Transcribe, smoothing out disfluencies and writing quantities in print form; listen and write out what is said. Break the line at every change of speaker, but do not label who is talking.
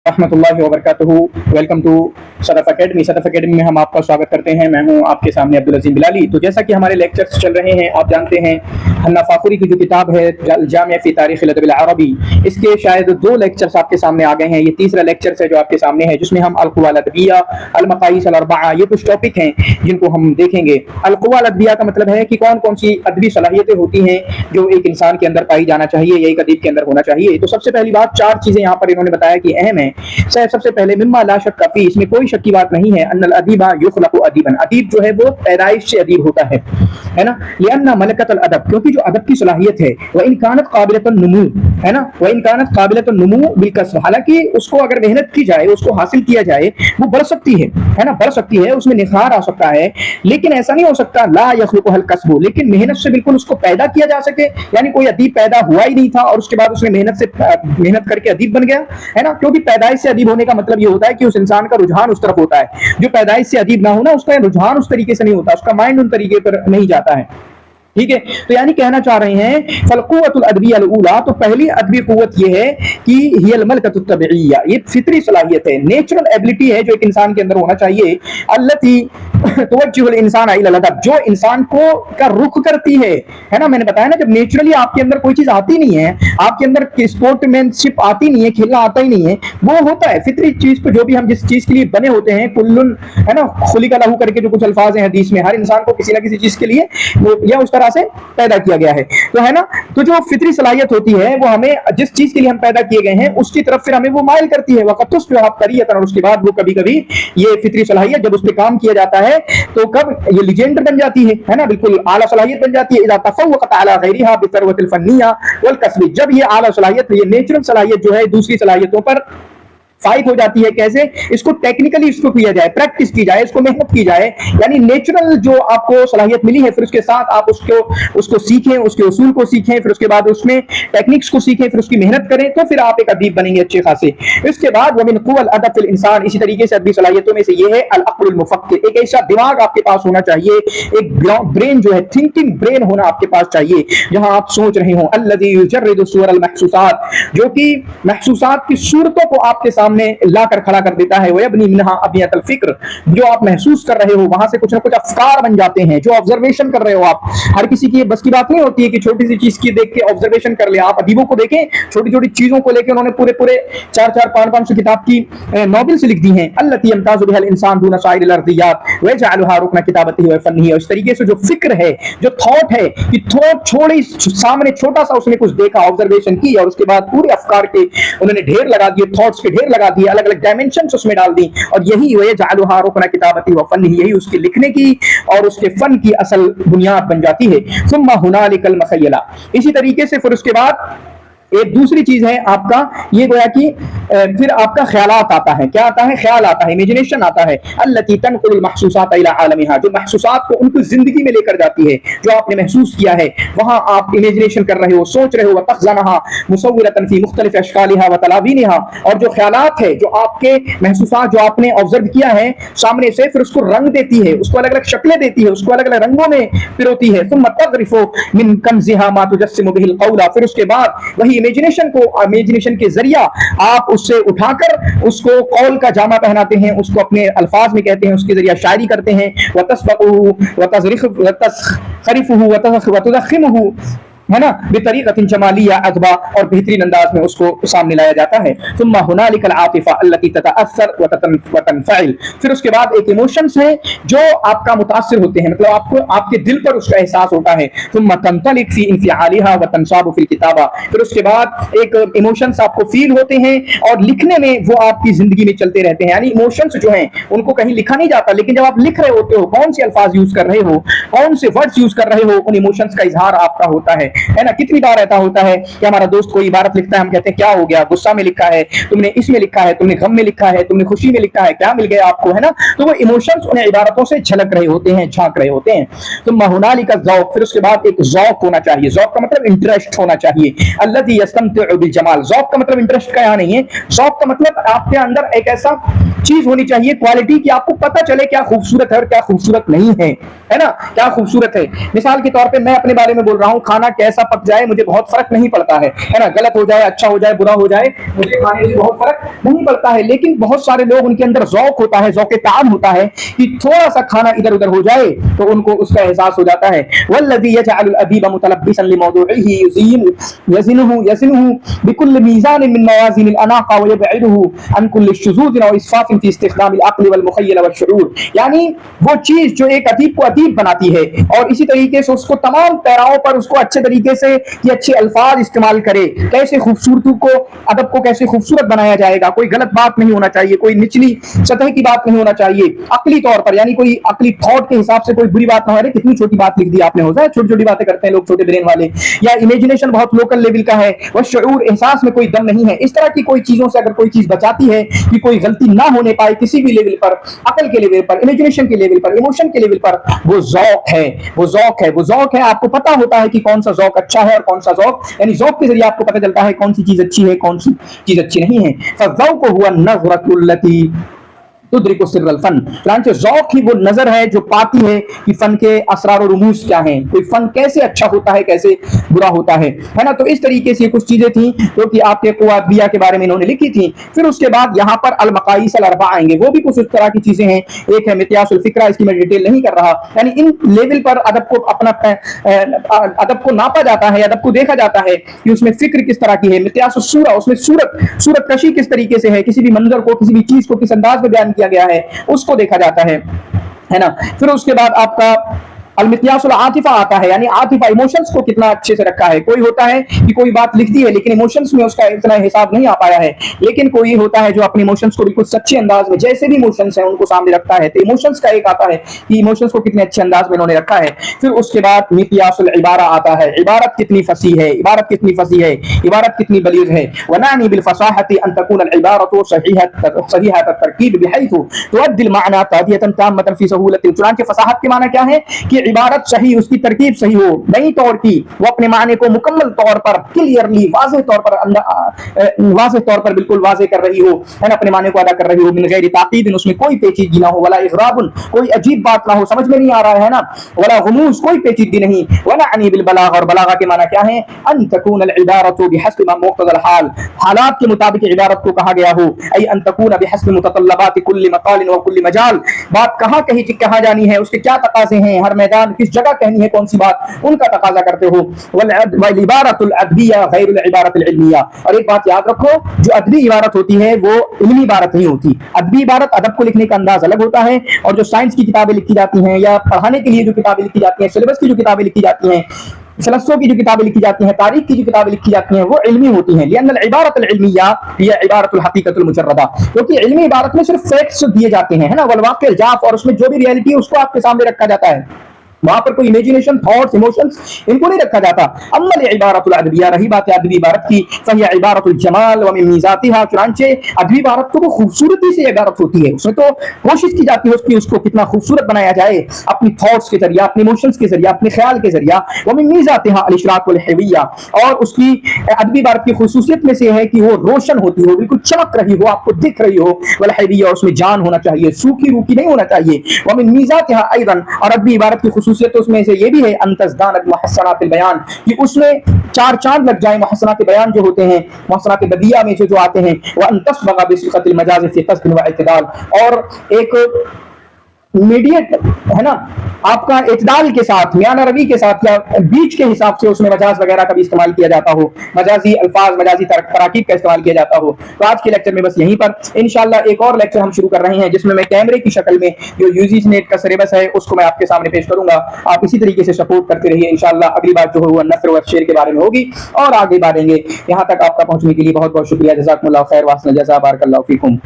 रहमत उल्लाहि व बरकातहू। Welcome to Sadaf academy. Sadaf academy में हम आपका स्वागत करते हैं। मैं हूं आपके सामने अब्दुल अजीम बिलाली। तो जैसा कि हमारे लेक्चर्स चल रहे हैं, आप जानते हैं हन्ना फाखुरी की जो किताब है जामिया फी तारीख अल अदब अल अरबी, इसके शायद 2 लेक्चर्स आपके सामने आ गए हैं। ये तीसरा लेक्चर है जो आपके सामने है, जिसमें हम अल-क़ुवा अल-अदबिया, अल-मक़ायिस अल-अर्बआ, ये कुछ टॉपिक हैं जिनको हम देखेंगे। अल-क़ुवा अल-अदबिया का मतलब है कि कौन कौन सी अदबी सलाहियतें होती हैं जो एक इंसान के अंदर पाई जाना चाहिए या एक अदीब के अंदर होना चाहिए। तो सबसे पहली बात, 4 चीजें यहाँ पर इन्होंने बताया कि अहम है। सबसे पहले मिम्मा ला शक फी, इसमें कोई शक की बात नहीं है, अन्नल अदीबा युखलक़ु अदीबन, अदीब जो है वो पैदाइश से अदीब होता है ना। लिअन्ना मलकतल अदब, क्योंकि जो अदब की सलाहियत है वह इन कानत काबिलतुन नुमू, है ना, वह इन कानत काबिलतुन नुमू बिल कसब, हालांकि उसको अगर मेहनत की जाए, उसको हासिल किया जाए, वो बढ़ सकती है ना, बढ़ सकती है, उसमें निखार आ सकता है। लेकिन ऐसा नहीं हो सकता ला यखलुकुल कसब, लेकिन मेहनत से बिल्कुल उसको पैदा किया जा सके, यानी कोई अदीब पैदा हुआ ही नहीं था और उसके बाद उसने मेहनत करके अदीब बन गया, है ना। क्योंकि पैदाइश से अदीब होने का मतलब ये होता है कि उस इंसान का रुझान उस तरफ होता है। जो पैदाइश से अदीब ना हो ना, उसका रुझान उस तरीके से नहीं होता, उसका माइंड उन तरीके पर नहीं जाता है, ठीक है। तो यानी कहना चाह रहे हैं फलकुवतुल अदबिया अल-ऊला, तो पहली अदबी कुव्वत ये है कि हियल मलकतुत तबईया, ये फितरी सलाहियत है, नेचुरल एबिलिटी है जो एक इंसान के अंदर होना चाहिए। अल्लती तुवज्जिहुल इंसान इलल अदब, जो इंसान को का रुख करती है ना। मैंने बताया ना, जब नेचुरली आपके अंदर कोई चीज आती नहीं है, आपके अंदर स्पोर्ट्समैनशिप आती नहीं है, खेलना आता ही नहीं है, वो होता है फितरी चीज को, जो भी हम जिस चीज के लिए बने होते हैं, कुल्लुन, है ना, खुलिका लहू करके जो कुछ अल्फाज हैं हदीस में, हर इंसान को किसी ना किसी चीज के लिए वो या उस तरह से पैदा किया गया है, तो है ना। तो जो फितरी सलाहियत होती है वो हमें जिस चीज के लिए हम पैदा किए गए हैं उसकी तरफ फिर हमें वो माइल करती है। वक़्तुस जो आप करिए, और उसके बाद वो कभी कभी ये फितरी सलाहियत जब उस पर काम किया जाता है तो कब ये लीजेंड बन जाती है ना, बिल्कुल आला सलाहियत बन जाती है। इज़ा तफ़व्वक़त अला ग़ैरिहा बिसरवतिल फ़न्निया वल कसबी, जब ये आला सलाहियत, ये नेचुरल सलाहियत जो है दूसरी सलाहियतों पर फाइट हो जाती है। कैसे? इसको टेक्निकली इसको किया जाए, प्रैक्टिस की जाए, इसको मेहनत की जाए, यानी नेचुरल जो आपको सलाहियत मिली है फिर उसके साथ आप उसको सीखें, उसके उसूल को सीखें, फिर उसके बाद उसमें टेक्निक्स को सीखें, फिर उसकी मेहनत करें, तो फिर आप एक अदीब बनेंगे अच्छे खासे। इसके बाद वमिन कुव्वल अदब फिल इंसान, इसी तरीके से अदबी सलाहियतों में से ये है अल अक़्लुल मुफ़क्किर, एक ऐसा दिमाग आपके पास होना चाहिए, एक ब्रेन जो है, थिंकिंग ब्रेन होना आपके पास चाहिए, जहां आप सोच रहे हो। अल्लज़ी युजर्रिदु सूरल महसूसात, जो कि महसूसात की सूरतों को आपके सामने लाकर खड़ा कर देता है। वयबनी मिनहा अबनियतल फिक्र, जो आप महसूस कर रहे हो वहां से कुछ ना कुछ अफकार बन जाते हैं, जो ऑब्जर्वेशन कर रहे हो आप। हर किसी की बस की बात नहीं होती है कि छोटी सी चीज की देख के ऑब्जर्वेशन कर ले। आप अदीबों को देखें, छोटी छोटी चीजों को लेकर उन्होंने पूरे 4-4, 5-500 किताब की नॉवेल्स लिख दी हैं। अल्लती यमताज़ु बिहल इंसान दूना साइरिल अर्दियात व यजअलुहा रुकना किताबतिही व फन्निही, इस तरीके से जो फिक्र है, जो थॉट है, कि थॉट छोड़ी, सामने छोटा सा उसने कुछ देखा, ऑब्जर्वेशन की, और उसके बाद पूरे अफकार के उन्होंने ढेर लगा दिए, थॉट्स के ढेर लगा दिए, अलग अलग डायमेंशंस उसमें डाल दी, और यही यजअलुहा रुकना किताबतिही व फन्निही, यही उसके लिखने की और उसके फन की असल बुनियाद बन जाती है। सुम्मा हुनालिकल मखयला, इसी तरीके से फिर उसके बाद एक दूसरी चीज है आपका ये, गोया कि फिर आपका ख्यालात आता है। क्या आता है? ख्याल आता है, इमेजिनेशन आता है। अल्लती तनकुल महसूसात इला आलमिहा, जो महसूसात को उनको जिंदगी में लेकर जाती है, जो आपने महसूस किया है वहां आप इमेजिनेशन कर रहे हो, सोच रहे हो। व तखज़नहा मुसव्विरतन फी मुख्तलिफ अशकालिहा व तलावीनिहा, और जो ख्यालात है, जो आपके महसूसात जो आपने ऑब्जर्व किया है सामने से, फिर उसको रंग देती है, उसको अलग अलग शक्लें देती है, उसको अलग अलग रंगों में पिरोती है। सुम्मा तग़रिफु मिन कंज़िहा मा तुजस्सिमु बिहिल क़ौला, फिर उसके बाद वही इमेजिनेशन को, इमेजिनेशन के जरिया आप उससे उठाकर उसको कौल का जामा पहनाते हैं, उसको अपने अल्फाज में कहते हैं, उसके जरिया शायरी करते हैं। व तस्बक़ुहु व तज़ख़रिफ़ुहु व तुज़ख़्ख़िमुहु, है ना, बेतरीक़तिन जमालिया अज़बा, और बेहतरीन अंदाज में उसको सामने लाया जाता है। सुम्मा हुनालिकल आतिफ़ा अल्लती ततअस्सर व तनफ़अल, फिर उसके बाद एक इमोशंस है जो आपका मुतासिर होते हैं, मतलब आपको आपके दिल पर उसका एहसास होता है। सुम्मा तंतलिक फी इंफ़िआलिहा व तनसाबु फ़िल किताबा, फिर उसके बाद एक इमोशंस आपको फील होते हैं और लिखने में वो आपकी जिंदगी में चलते रहते हैं। यानी इमोशंस जो हैं उनको कहीं लिखा नहीं जाता, लेकिन जब आप लिख रहे होते हो, कौन से अल्फाज यूज कर रहे हो, कौन से वर्ड्स यूज कर रहे हो, उन इमोशंस का इजहार आपका होता है ना। कितनी बार ऐसा होता है कि हमारा दोस्त कोई इबारत लिखता है, हम कहते हैं क्या हो गया, गुस्सा में लिखा है तुमने, इसमें लिखा है तुमने, गम में लिखा है तुमने, खुशी में लिखा है, क्या मिल गया आपको, है ना। तो वो इमोशंस उन इबारतों से झलक रहे होते हैं, झांक रहे होते हैं। तो हुनालिका ज़ौक़, फिर उसके बाद एक ज़ौक़ होना चाहिए। ज़ौक़ का मतलब इंटरेस्ट होना चाहिए। अल्लज़ी यस्तमतिउ बिल जमाल, ज़ौक़ का मतलब इंटरेस्ट का यहाँ नहीं है, ज़ौक़ का मतलब आपके अंदर एक ऐसा चीज होनी चाहिए, क्वालिटी, कि आपको पता चले क्या खूबसूरत है और क्या खूबसूरत नहीं है ना, क्या खूबसूरत है। मिसाल के तौर पे मैं अपने बारे में बोल रहा हूँ, खाना कैसा पक जाए मुझे बहुत फर्क नहीं पड़ता है ना, गलत हो जाए, अच्छा हो जाए, बुरा हो जाए, मुझे खाने में बहुत फर्क नहीं पड़ता है। लेकिन बहुत सारे लोग, उनके अंदर ज़ौक़ होता है, ज़ौक़ ताम होता है कि थोड़ा सा खाना इधर उधर हो जाए तो उनको उसका एहसास हो जाता है। वल्लज़ी यजअलुल अदीब मुतलब्बिसन लिमौदूइही यज़िनुहु बिकुल्लि मीज़ानिन मिन मवाज़िनिल अनाक़ा व यबअदुहु अन कुल्लि शुज़ूज़िन व इसफ़ाफ़िन फ़ी इस्तिख़दामिल अक़्ल वल मुख़य्यल वश्शुऊर। यानी वो चीज़ जो एक अदीब को अदीब बनाती है और इसी तरीके से उसको तमाम पैराओं पर उसको अच्छे तरीके से ये अच्छे अल्फाज इस्तेमाल करे, कैसे खूबसूरती को, अदब को कैसे खूबसूरत बनाया जाएगा, कोई गलत बात नहीं होना चाहिए, कोई निचली सतह की बात नहीं होना चाहिए, अकली तौर पर यानी कोई अकली थॉट के हिसाब से कोई बुरी बात ना हो, कितनी छोटी बात लिख दी आपने, हो जाए छोटी छोटी बातें करते हैं लोग, छोटे ब्रेन वाले, या इमेजिनेशन बहुत लोकल लेवल का है, वह शऊर एहसास में कोई दम नहीं है। इस तरह की कोई चीजों से अगर कोई चीज बचाती है कि कोई गलती ना होने पाए किसी भी लेवल पर, अकल के लेवल पर, इमेजिनेशन के लेवल पर, इमोशन के लेवल पर, वो ज़ौक़ है, वो ज़ौक़ है, वो ज़ौक़ है। आपको पता होता है कि कौन सा ज़ौक़ अच्छा है और कौन सा ज़ौक़, यानी ज़ौक़ के जरिए आपको पता चलता है कौन सी चीज अच्छी है, कौन सी चीज अच्छी नहीं है। फ़ज़ौक़ु हुवा नज़रतुल्लती तुदरिकु सिर्रल फन। चुनांचे ज़ौक़ ही वो नजर है जो पाती है कि फन के असरार और रुमूज़ क्या हैं, कोई फन कैसे अच्छा होता है, कैसे बुरा होता है ना। तो इस तरीके से कुछ चीजें थी जो कि आपके क़ुव्वाबिया के बारे में इन्होंने लिखी थी। फिर उसके बाद यहाँ पर अल मक़ायीस अल अर्बा आएंगे, वो भी कुछ उस तरह की चीजें हैं। एक है मिक़यासुल फ़िक्रा, इसकी मैं डिटेल नहीं कर रहा, यानी इन लेवल पर अदब को अपना अदब को नापा जाता है, अदब को देखा जाता है कि उसमें फिक्र किस तरह की है। मिक़यासुस सूरा, उसमें सूरत कशी किस तरीके से है, किसी भी मंजर को, किसी भी चीज को किस अंदाज में बयान किया गया है, उसको देखा जाता है ना। फिर उसके बाद आपका अलमिक़यासुल आतिफा आता है, यानी आतिफा इमोशंस को कितना अच्छे से रखा है। कोई होता है कि कोई बात लिख दी है लेकिन इमोशंस में उसका इतना हिसाब नहीं आ पाया है, लेकिन कोई होता है जो अपने इमोशंस को बिल्कुल सच्चे अंदाज में, जैसे भी इमोशंस हैं उनको सामने रखता है। तो इमोशंस का एक आता है कि इमोशंस को कितने अच्छे अंदाज में इन्होंने रखा है। फिर उसके बाद मिक़यासुल इबारा आता है, इबारत कितनी फसी है, इबारत कितनी फसी है, इबारत कितनी बलीग है। वनानी बिल फसाहती अन तकून अल इबारतु सहीहत तरकीब बिहैसु तुअद्दिल माना तादियतन ताम्मतन फी सहूलतिन। चुनांचे फसाहत के माना क्या है कि इबारत सही, उसकी तरकीब सही हो, नई तौर की, वो अपने माने को मुकम्मल तौर पर, क्लियरली, वाज़ेह तौर पर बिल्कुल वाज़ेह कर रही हो, है ना, अपने माने को अदा कर रही हो। मिन गैरि ताक़ीद, उसमें कोई पेचीदगी ना हो, वला इग़राबुन, कोई अजीब बात ना हो, समझ में नहीं आ रहा है ना, वला गुमूज़, कोई पेचीदगी नहीं। वला अनी बिल बलाग, और बलागा के माना क्या है, अन तकून अल इबारतु बिहस्ब मा मुक़्तज़ल हाल, हालात के मुताबिक इबारत को कहा गया हो, अय अन तकून बिहस्ब मुततल्लबात कुल्लि मक़ालिन व कुल्लि मजाल, बात कहाँ जानी है, उसके क्या तकाज़े हैं, हर मैदान किस जगह कहनी है, कौन सी बात, उनका तकाजा करते हो। वल इबारतुल अदबिया गैरुल इबारतिल इल्मिया, और एक बात याद रखो, जो अदबी इबारत होती है वो इल्मी इबारत नहीं होती। अदबी इबारत, अदब को लिखने का अंदाज अलग होता है, और जो साइंस की किताबें लिखी जाती हैं या पढ़ाने के लिए जो किताबें लिखी जाती हैं, सिलेबस की जो किताबें लिखी जाती हैं, फलसफों की जो किताबें लिखी जाती हैं, तारीख की जो किताबें लिखी जाती हैं, वो इल्मी होती हैं। लिअन्नल इबारतुल इल्मिया हिय इबारतुल हकीकतुल मुजर्रदा, क्योंकि इल्मी इबारत में सिर्फ फैक्ट्स दिए जाते हैं, है ना, वल वाक़िअल जाफ, और उसमें जो भी रियलिटी है उसको आपके सामने रखा जाता है, वहां पर कोई इमेजिनेशन, थॉट्स, इमोशंस, इनको नहीं रखा जाता। अम्मल इबारतुल अदबिया, रही बात है अदबी इबारत की, फहिय इबारतुल जमाल व मिन मीज़ातिहा, चुनांचे अदबी इबारत तो वो खूबसूरती से इबारत होती है, उसमें तो कोशिश की जाती है उसकी, उसको कितना खूबसूरत बनाया जाए अपनी थॉट्स के जरिए, अपने इमोशंस के जरिए, अपने ख्याल के जरिए। व मिन मीज़ातिहा अल इशराक वल हविया, और उसकी अदबी इबारत की खुसूसियत में से है कि वो रोशन होती हो, बिल्कुल चमक रही हो, आपको दिख रही हो, वल हविया, उसमें जान होना चाहिए, सूखी रूखी नहीं होना चाहिए। व मिन मीज़ातिहा अयदन, और अदबी इबारत की खुसूसियत तो उसमें से ये भी है अंतज़दानत मुहस्सनातिल बयान, कि उसमें चार चांद लग जाए मुहस्सनात बयान जो होते हैं, मुहस्सनात बदिया में जो आते हैं, वह अंतस्बगा बिसिक़तिल मजाज़ फ़ी क़स्द व इत्तिदाल, और एक मीडिएट, है ना, आपका इत्दाल के साथ, मियाना रवी के साथ, या बीच के हिसाब से उसमें मजाज वगैरह का भी इस्तेमाल किया जाता हो, मजाजी अल्फाज, मजाजी तराकीब का इस्तेमाल किया जाता हो। तो आज के लेक्चर में बस यहीं पर, इंशाल्लाह एक और लेक्चर हम शुरू कर रहे हैं जिसमें मैं कैमरे की शक्ल में जो यूजीसी नेट का सिलेबस है उसको मैं आपके सामने पेश करूंगा। आप इसी तरीके से सपोर्ट करते रहिए। इंशाल्लाह अगली बात जो है वो नस्र व शेर के बारे में होगी और आगे बढ़ेंगे। यहाँ तक आपका पहुंचने के लिए बहुत बहुत शुक्रिया। जज़ाकुमुल्लाह खैर, वासना जज़ा, बारकल्लाहु फीकुम।